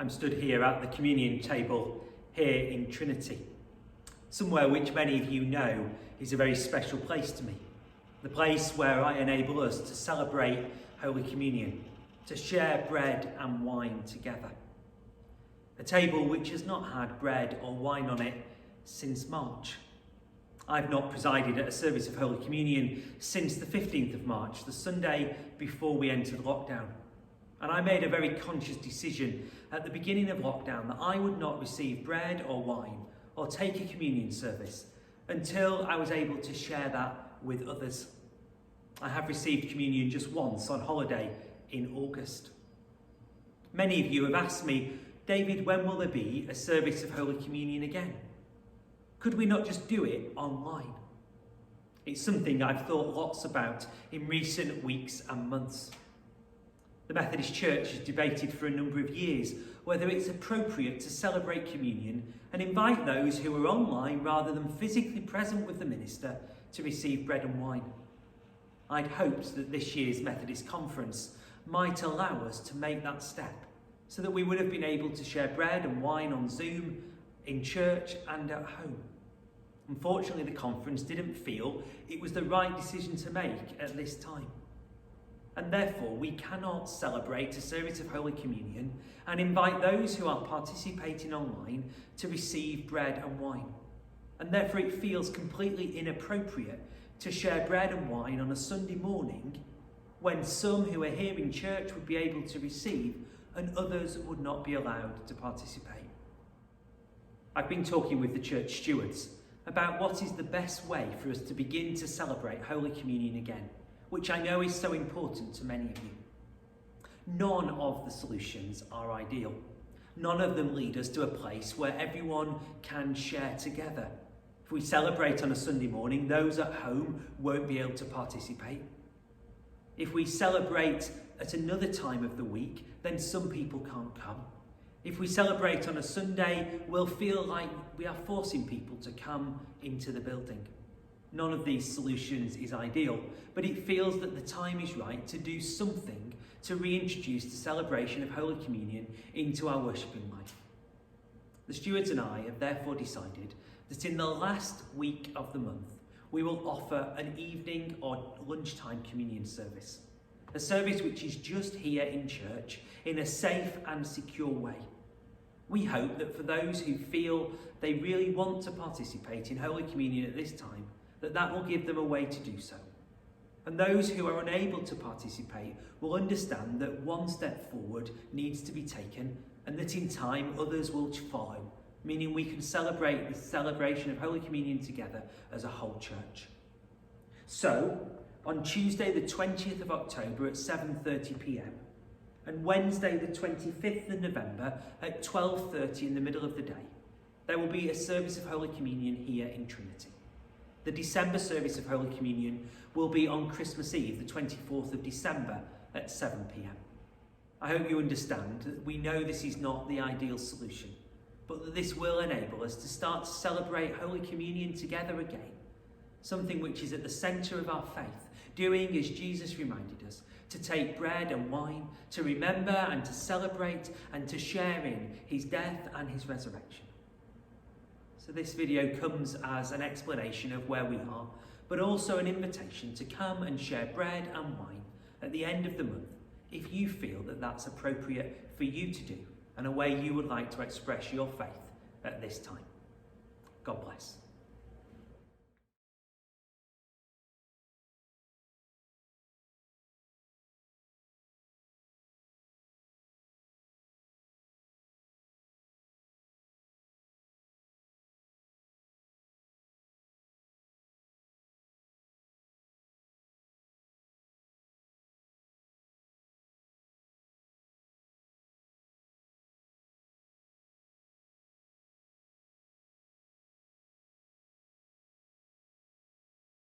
I'm stood here at the communion table here in Trinity, somewhere which many of you know is a very special place to me. The place where I enable us to celebrate Holy Communion, to share bread and wine together. A table which has not had bread or wine on it since March. I've not presided at a service of Holy Communion since the 15th of March, the Sunday before we entered lockdown. And I made a very conscious decision at the beginning of lockdown that I would not receive bread or wine or take a communion service until I was able to share that with others. I have received communion just once on holiday in August. Many of you have asked me, David, when will there be a service of Holy Communion again? Could we not just do it online? It's something I've thought lots about in recent weeks and months. The Methodist Church has debated for a number of years whether it's appropriate to celebrate communion and invite those who are online rather than physically present with the minister to receive bread and wine. I'd hoped that this year's Methodist Conference might allow us to make that step so that we would have been able to share bread and wine on Zoom, in church and at home. Unfortunately, the conference didn't feel it was the right decision to make at this time. And therefore, we cannot celebrate a service of Holy Communion and invite those who are participating online to receive bread and wine. And therefore, it feels completely inappropriate to share bread and wine on a Sunday morning when some who are here in church would be able to receive and others would not be allowed to participate. I've been talking with the church stewards about what is the best way for us to begin to celebrate Holy Communion again, which I know is so important to many of you. None of the solutions are ideal. None of them lead us to a place where everyone can share together. If we celebrate on a Sunday morning, those at home won't be able to participate. If we celebrate at another time of the week, then some people can't come. If we celebrate on a Sunday, we'll feel like we are forcing people to come into the building. None of these solutions is ideal, but it feels that the time is right to do something to reintroduce the celebration of Holy Communion into our worshipping life. The stewards and I have therefore decided that in the last week of the month, we will offer an evening or lunchtime communion service. A service which is just here in church in a safe and secure way. We hope that for those who feel they really want to participate in Holy Communion at this time, that will give them a way to do so. And those who are unable to participate will understand that one step forward needs to be taken and that in time others will follow, meaning we can celebrate the celebration of Holy Communion together as a whole church. So, on Tuesday the 20th of October at 7:30 p.m, and Wednesday the 25th of November at 12:30 in the middle of the day, there will be a service of Holy Communion here in Trinity. The December service of Holy Communion will be on Christmas Eve, the 24th of December at 7 p.m. I hope you understand that we know this is not the ideal solution, but that this will enable us to start to celebrate Holy Communion together again, something which is at the centre of our faith, doing as Jesus reminded us, to take bread and wine, to remember and to celebrate and to share in his death and his resurrection. So this video comes as an explanation of where we are, but also an invitation to come and share bread and wine at the end of the month if you feel that that's appropriate for you to do and a way you would like to express your faith at this time. God bless.